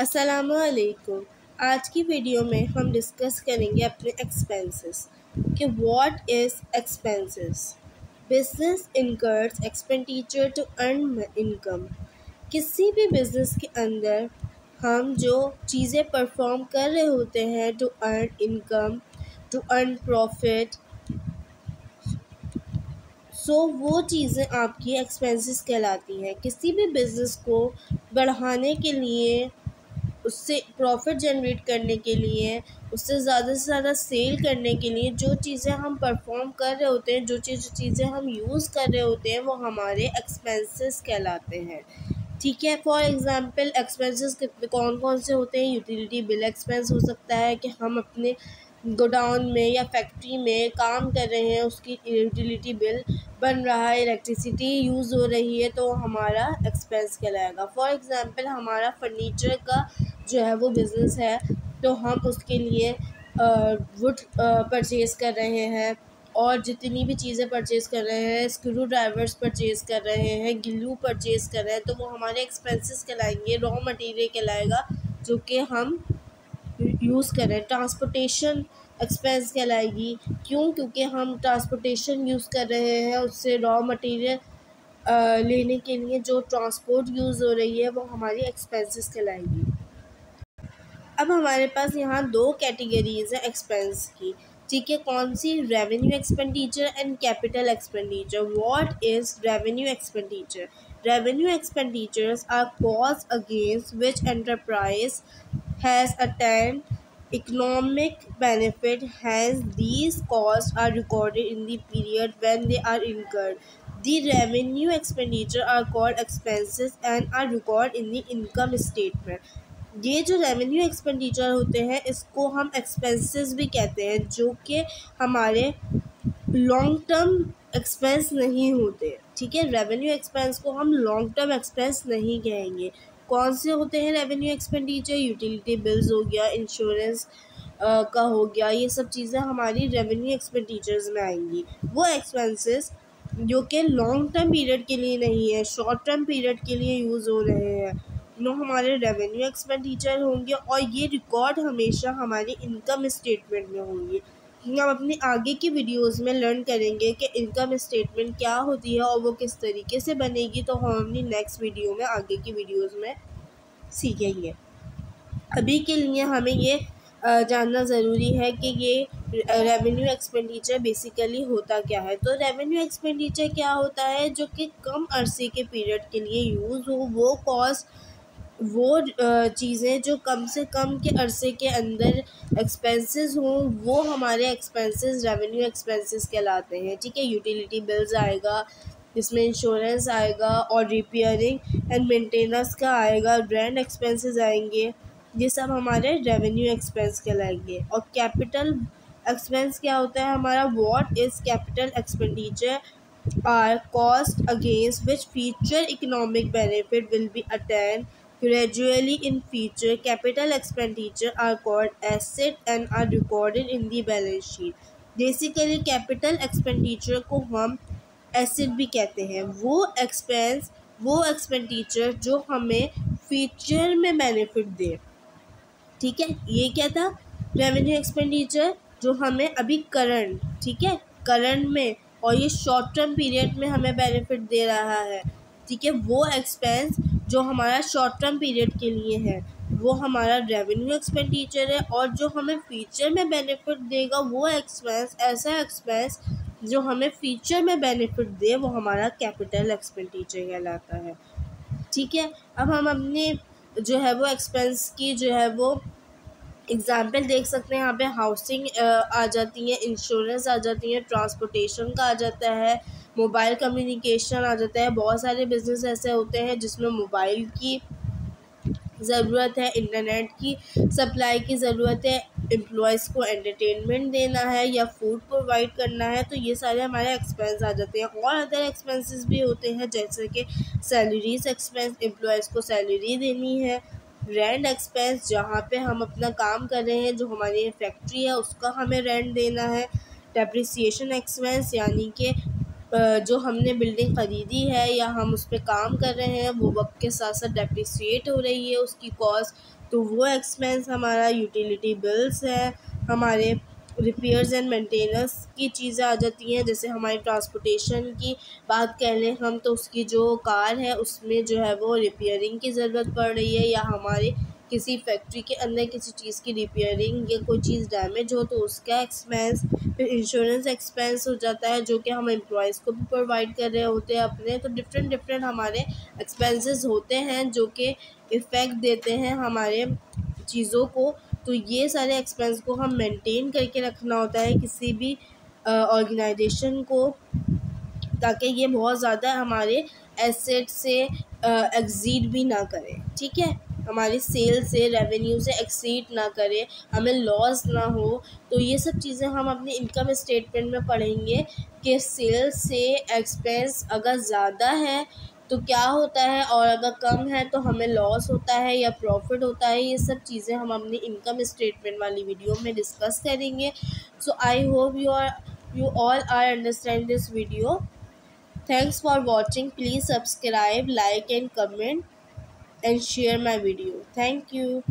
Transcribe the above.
अस्सलामुअलैकुम। आज की वीडियो में हम डिस्कस करेंगे अपने एक्सपेंसेस कि what is expenses. Business incurs expenditure to earn income. किसी भी बिज़नेस के अंदर हम जो चीज़ें परफॉर्म कर रहे होते हैं to earn income, to earn profit, वो चीज़ें आपकी एक्सपेंसेस कहलाती हैं। किसी भी बिज़नेस को बढ़ाने के लिए, उससे प्रॉफिट जनरेट करने के लिए, उससे ज़्यादा से ज़्यादा सेल करने के लिए जो चीज़ें हम परफॉर्म कर रहे होते हैं, जो चीज़ें हम यूज़ कर रहे होते हैं, वो हमारे एक्सपेंसेस कहलाते हैं। ठीक है। फॉर एग्ज़ाम्पल एक्सपेंसेस कौन कौन से होते हैं। यूटिलिटी बिल एक्सपेंस हो सकता है कि हम अपने गोडाउन में या फैक्ट्री में काम कर रहे हैं, उसकी यूटिलिटी बिल बन रहा है, इलेक्ट्रिसिटी यूज़ हो रही है, तो हमारा एक्सपेंस कहलाएगा। फॉर एग्ज़ाम्पल हमारा फर्नीचर का जो है वो बिज़नेस है, तो हम उसके लिए वुड परचेज़ कर रहे हैं और जितनी भी चीज़ें परचेज़ कर रहे हैं, स्क्रू ड्राइवर्स परचेज़ कर रहे हैं, ग्लू परचेज़ कर रहे हैं, तो वो हमारे एक्सपेंसेस कहलाएंगे। रॉ मटेरियल कहलाएगा जो कि हम यूज़ कर रहे हैं। ट्रांसपोर्टेशन एक्सपेंस कहलाएगी। क्योंकि हम ट्रांसपोर्टेशन यूज़ कर रहे हैं, उससे रॉ मटेरियल लेने के लिए जो ट्रांसपोर्ट यूज़ हो रही है वो हमारी एक्सपेंसेस कहलाएगी। अब हमारे पास यहाँ दो कैटेगरीज़ हैं एक्सपेंस की। ठीक है। कौन सी? Revenue expenditure and capital expenditure. What is revenue expenditure? Revenue expenditures are cost against which enterprise has attained economic benefit, hence these costs are recorded in the period when they are incurred. The revenue expenditure are called expenses and are recorded in the income statement. ये जो revenue expenditure होते हैं इसको हम expenses भी कहते हैं, जो कि हमारे लॉन्ग टर्म एक्सपेंस नहीं होते। ठीक है। रेवेन्यू एक्सपेंस को हम लॉन्ग टर्म एक्सपेंस नहीं कहेंगे। कौन से होते हैं रेवेन्यू एक्सपेंडिचर? यूटिलिटी बिल्स हो गया, इंश्योरेंस का हो गया, ये सब चीज़ें हमारी रेवेन्यू एक्सपेंडिचर्स में आएंगी। वो एक्सपेंसेस जो कि लॉन्ग टर्म पीरियड के लिए नहीं है, शॉर्ट टर्म पीरियड के लिए यूज़ हो रहे हैं, वो हमारे रेवेन्यू एक्सपेंडिचर होंगे और ये रिकॉर्ड हमेशा हमारी इनकम स्टेटमेंट में होंगे। हम अपनी आगे की वीडियोस में लर्न करेंगे कि इनकम स्टेटमेंट क्या होती है और वो किस तरीके से बनेगी, तो हम अपनी नेक्स्ट वीडियो में, आगे की वीडियोस में सीखेंगे। अभी के लिए हमें ये जानना ज़रूरी है कि ये रेवेन्यू एक्सपेंडिचर बेसिकली होता क्या है। तो रेवेन्यू एक्सपेंडिचर क्या होता है? जो कि कम अरसे के पीरियड के लिए यूज़ हो, वो कॉस्ट, वो चीज़ें जो कम से कम के अरसे के अंदर एक्सपेंसेस हों, वो हमारे एक्सपेंसेस रेवेन्यू एक्सपेंसेस कहलाते हैं। ठीक है। यूटिलिटी बिल्स आएगा, इसमें इंश्योरेंस आएगा और रिपेयरिंग एंड मेंटेनेंस का आएगा, रेंट एक्सपेंसेस आएंगे, ये सब हमारे रेवेन्यू एक्सपेंस कहलाएंगे। और कैपिटल एक्सपेंस क्या होता है हमारा? What is capital expenditure are cost against which future economic benefit will be attained gradually in future. Capital expenditure are called asset and are recorded in the balance sheet. Basically capital expenditure को हम asset भी कहते हैं। वो expense, वो expenditure जो हमें future में बेनिफिट दे। ठीक है। ये क्या था? रेवेन्यू एक्सपेंडिचर जो हमें अभी करंट, ठीक है, करंट में, और ये शॉर्ट टर्म पीरियड में हमें बेनिफिट दे रहा है। ठीक है। वो एक्सपेंस जो हमारा शॉर्ट टर्म पीरियड के लिए है वो हमारा रेवेन्यू एक्सपेंडिचर है, और जो हमें फ्यूचर में बेनिफिट देगा वो एक्सपेंस, ऐसा एक्सपेंस जो हमें फ्यूचर में बेनिफिट दे, वो हमारा कैपिटल एक्सपेंडिचर कहलाता है। ठीक है। अब हम अपने जो है वो एक्सपेंस की जो है वो एग्ज़ाम्पल देख सकते हैं। यहाँ पे हाउसिंग आ जाती है, इंश्योरेंस आ जाती है, ट्रांसपोर्टेशन का आ जाता है, मोबाइल कम्युनिकेशन आ जाता है। बहुत सारे बिज़नेस ऐसे होते हैं जिसमें मोबाइल की ज़रूरत है, इंटरनेट की सप्लाई की ज़रूरत है, एम्प्लॉयज़ को एंटरटेनमेंट देना है या फूड प्रोवाइड करना है, तो ये सारे हमारे एक्सपेंस आ जाते हैं। और अदर एक्सपेंसेस भी होते हैं जैसे कि सैलरीज एक्सपेंस, एम्प्लॉयज़ को सैलरी देनी है, रेंट एक्सपेंस जहाँ पे हम अपना काम कर रहे हैं, जो हमारी फैक्ट्री है उसका हमें रेंट देना है, डेप्रिसिएशन एक्सपेंस यानी कि जो हमने बिल्डिंग ख़रीदी है या हम उस पे काम कर रहे हैं वो वक्त के साथ साथ डेप्रिसिएट हो रही है उसकी कॉस्ट, तो वो एक्सपेंस हमारा यूटिलिटी बिल्स है, हमारे रिपेयर्स एंड मेंटेनेंस की चीज़ें आ जाती हैं। जैसे हमारी ट्रांसपोर्टेशन की बात कर लें हम, तो उसकी जो कार है उसमें जो है वो रिपेयरिंग की ज़रूरत पड़ रही है, या हमारे किसी फैक्ट्री के अंदर किसी चीज़ की रिपेयरिंग या कोई चीज़ डैमेज हो तो उसका एक्सपेंस, फिर इंश्योरेंस एक्सपेंस हो जाता है जो कि हम एम्प्लॉयज़ को भी प्रोवाइड कर रहे होते हैं अपने। तो डिफरेंट डिफरेंट हमारे एक्सपेंसेस होते हैं जो कि इफ़ेक्ट देते हैं हमारे चीज़ों को। तो ये सारे एक्सपेंस को हम मेंटेन करके रखना होता है किसी भी ऑर्गेनाइजेशन को, ताकि ये बहुत ज़्यादा हमारे एसेट से एक्सीड भी ना करे, ठीक है, हमारी सेल से रेवेन्यू से एक्सीड ना करे, हमें लॉस ना हो। तो ये सब चीज़ें हम अपने इनकम स्टेटमेंट में पढ़ेंगे कि सेल से एक्सपेंस अगर ज़्यादा है तो क्या होता है, और अगर कम है तो हमें लॉस होता है या प्रॉफिट होता है। ये सब चीज़ें हम अपनी इनकम स्टेटमेंट वाली वीडियो में डिस्कस करेंगे। So I hope you all are understand this video. Thanks for watching. Please subscribe, like and comment and share my video. Thank you.